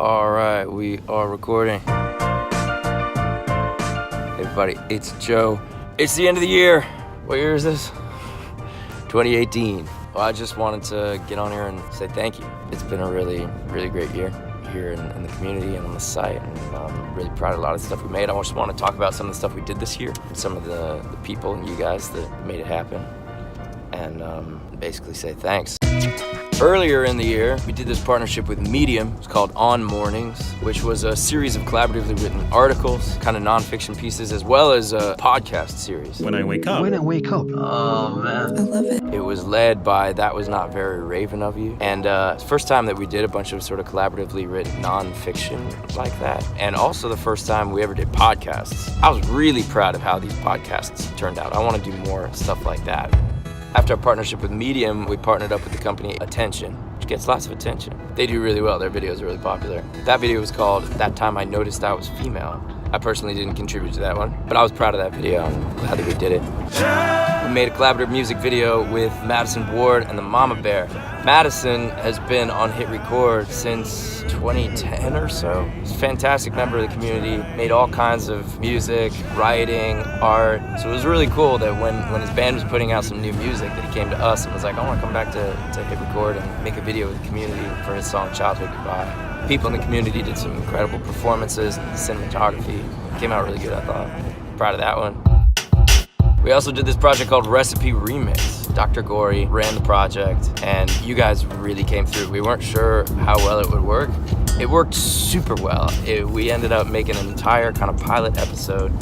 All right, we are recording. Hey everybody, it's Joe. It's the end of the year. What year is this? 2018. Well, I just wanted to get on here and say thank you. It's been a really, really great year here in the community and on the site, and I'm really proud of a lot of the stuff we made. I just want to talk about some of the stuff we did this year, some of the people and you guys that made it happen, and basically say thanks. Earlier in the year, we did this partnership with Medium. It's called On Mornings, which was a series of collaboratively written articles, kind of nonfiction pieces, as well as a podcast series. When I Wake Up. Oh, man. I love it. It was led by That Was Not Very Raven of You. And it's the first time that we did a bunch of sort of collaboratively written nonfiction like that. And also the first time we ever did podcasts. I was really proud of how these podcasts turned out. I want to do more stuff like that. After our partnership with Medium, we partnered up with the company Attention, which gets lots of attention. They do really well. Their videos are really popular. That video was called That Time I Noticed I Was Female. I personally didn't contribute to that one, but I was proud of that video. I'm glad that we did it. We made a collaborative music video with Madison Ward and the Mama Bear. Madison has been on Hit Record since 2010 or so. He's a fantastic member of the community, made all kinds of music, writing, art. So it was really cool that when his band was putting out some new music that he came to us and was like, I want to come back to Hit Record and make a video with the community for his song Childhood Goodbye. People in the community did some incredible performances, and the cinematography came out really good, I thought. Proud of that one. We also did this project called Recipe Remix. Dr. Gory ran the project, and you guys really came through. We weren't sure how well it would work. It worked super well. We ended up making an entire kind of pilot episode.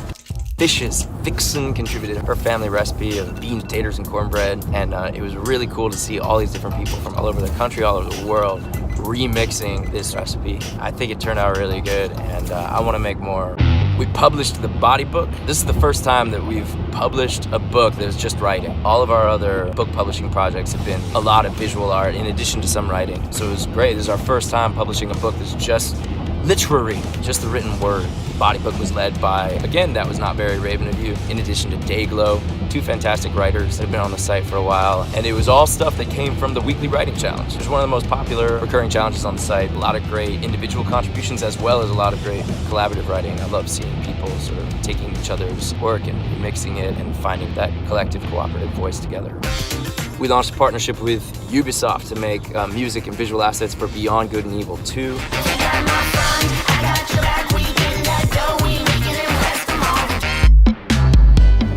Vicious Vixen contributed her family recipe of beans, taters, and cornbread, and it was really cool to see all these different people from all over the country, all over the world, remixing this recipe. I think it turned out really good, and I want to make more. We published the Body Book. This is the first time that we've published a book that's just writing. All of our other book publishing projects have been a lot of visual art in addition to some writing. So it was great. This is our first time publishing a book that's just literary, just the written word. Body Book was led by, again, That Was Not Very Raven of You, in addition to Dayglow, two fantastic writers that have been on the site for a while. And it was all stuff that came from the Weekly Writing Challenge. It's one of the most popular recurring challenges on the site. A lot of great individual contributions as well as a lot of great collaborative writing. I love seeing people sort of taking each other's work and remixing it and finding that collective cooperative voice together. We launched a partnership with Ubisoft to make music and visual assets for Beyond Good and Evil 2.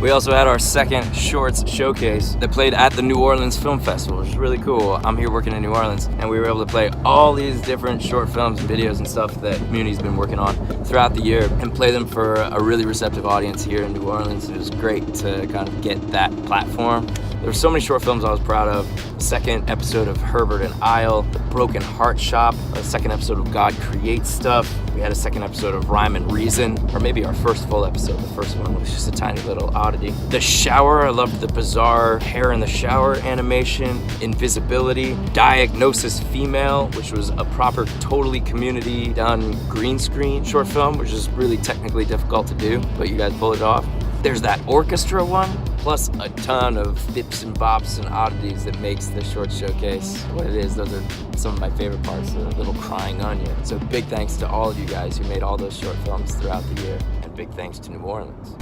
We also had our second shorts showcase that played at the New Orleans Film Festival, which is really cool. I'm here working in New Orleans, and we were able to play all these different short films and videos and stuff that the community's been working on throughout the year and play them for a really receptive audience here in New Orleans. It was great to kind of get that platform. There were so many short films I was proud of. The second episode of Herbert and Isle, The Broken Heart Shop, a second episode of God Creates Stuff. We had a second episode of Rhyme and Reason, or maybe our first full episode. The first one was just a tiny little oddity. The Shower, I loved the bizarre hair in the shower animation. Invisibility. Diagnosis Female, which was a proper, totally community done green screen short film, which is really technically difficult to do, but you guys pulled it off. There's that orchestra one, plus a ton of bips and bops and oddities that makes the short showcase what it is. Those are some of my favorite parts, the little crying onion. So big thanks to all of you guys who made all those short films throughout the year, and big thanks to New Orleans.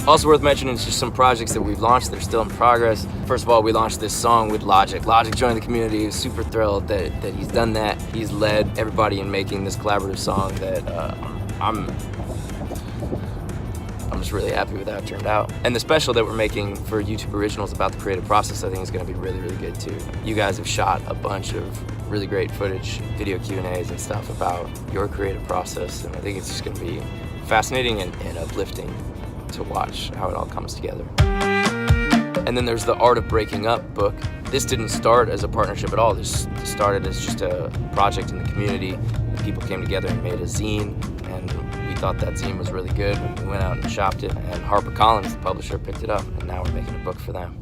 Also worth mentioning is just some projects that we've launched. They're still in progress. First of all, we launched this song with Logic. Logic joined the community. He was super thrilled that he's done that. He's led everybody in making this collaborative song that I'm just really happy with how it turned out. And the special that we're making for YouTube Originals about the creative process, I think is going to be really, really good too. You guys have shot a bunch of really great footage, video Q&As and stuff about your creative process, and I think it's just going to be fascinating and uplifting to watch how it all comes together. And then there's the Art of Breaking Up book. This didn't start as a partnership at all. This started as just a project in the community. People came together and made a zine, and we thought that zine was really good. We went out and shopped it, and HarperCollins, the publisher, picked it up, and now we're making a book for them.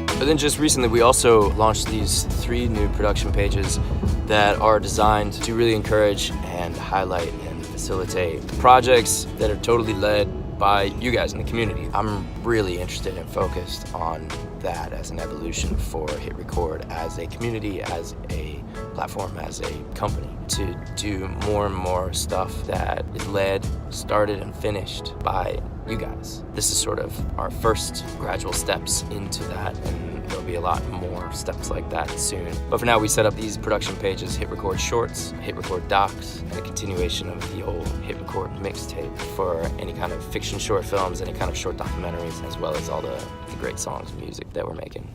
But then just recently, we also launched these 3 new production pages that are designed to really encourage and highlight and facilitate projects that are totally led by you guys in the community. I'm really interested and focused on that as an evolution for Hit Record, as a community, as a platform, as a company. to do more and more stuff that is led, started, and finished by you guys. This is sort of our first gradual steps into that, and there'll be a lot more steps like that soon. But for now, we set up these production pages: Hit Record Shorts, Hit Record Docs, and a continuation of the old Hit Record Mixtape for any kind of fiction short films, any kind of short documentaries, as well as all the great songs and music that we're making.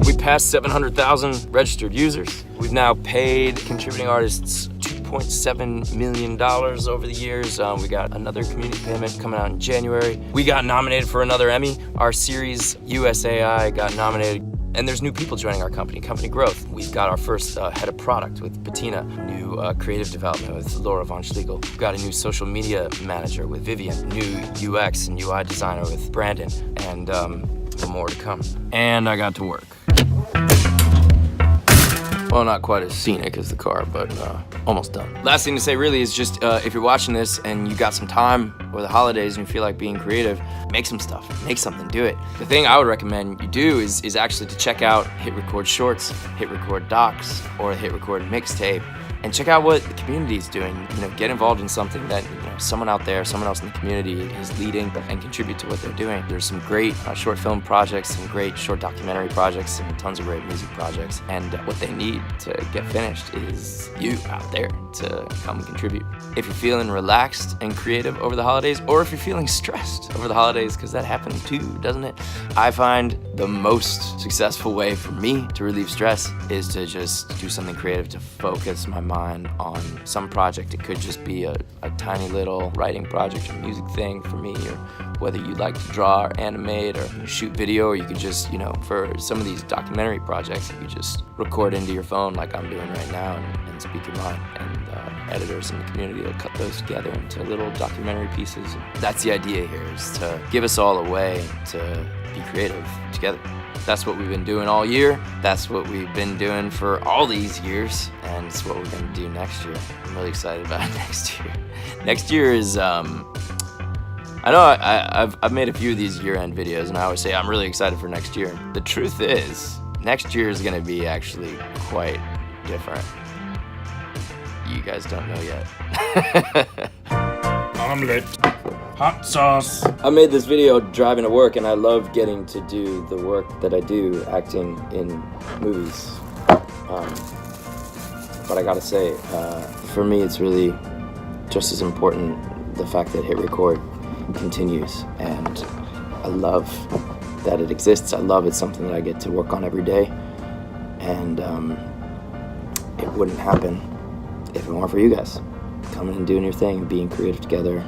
We passed 700,000 registered users. We've now paid contributing artists $2.7 million over the years. We got another community payment coming out in January. We got nominated for another Emmy. Our series, USAI, got nominated. And there's new people joining our company growth. We've got our first head of product with Bettina, new creative development with Laura Von Schlegel. We've got a new social media manager with Vivian, new UX and UI designer with Brandon, and more to come. And I got to work. Well, not quite as scenic as the car, but almost done. Last thing to say really is just if you're watching this and you got some time or the holidays and you feel like being creative, make some stuff, make something, do it. The thing I would recommend you do is actually to check out Hit Record Shorts, Hit Record Docs, or Hit Record Mixtape, and check out what the community is doing. You know, get involved in something that someone out there, someone else in the community is leading, and contribute to what they're doing. There's some great short film projects, some great short documentary projects, and tons of great music projects. And what they need to get finished is you out there to come and contribute. If you're feeling relaxed and creative over the holidays, or if you're feeling stressed over the holidays, because that happens too, doesn't it? I find the most successful way for me to relieve stress is to just do something creative, to focus my mind on some project. It could just be a tiny little writing project or music thing for me, or whether you like to draw or animate or shoot video, or you could just, for some of these documentary projects, you could just record into your phone like I'm doing right now and speak your mind. And editors in the community will cut those together into little documentary pieces. That's the idea here, is to give us all a way to be creative together. That's what we've been doing all year. That's what we've been doing for all these years, and it's what we're gonna do next year. I'm really excited about next year. Next year is, I know I've made a few of these year-end videos, and I always say I'm really excited for next year. The truth is, next year is gonna be actually quite different. You guys don't know yet. Omelette. Hot sauce. I made this video driving to work, and I love getting to do the work that I do, acting in movies. But I gotta say, for me, it's really just as important the fact that Hit Record continues, and I love that it exists. I love it's something that I get to work on every day, and it wouldn't happen if it weren't for you guys coming and doing your thing, being creative together,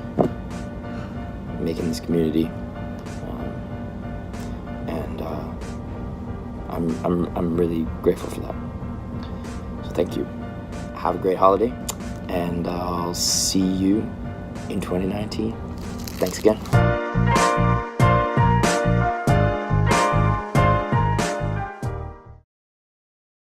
making this community, and I'm really grateful for that. So thank you. Have a great holiday, and I'll see you in 2019. Thanks again.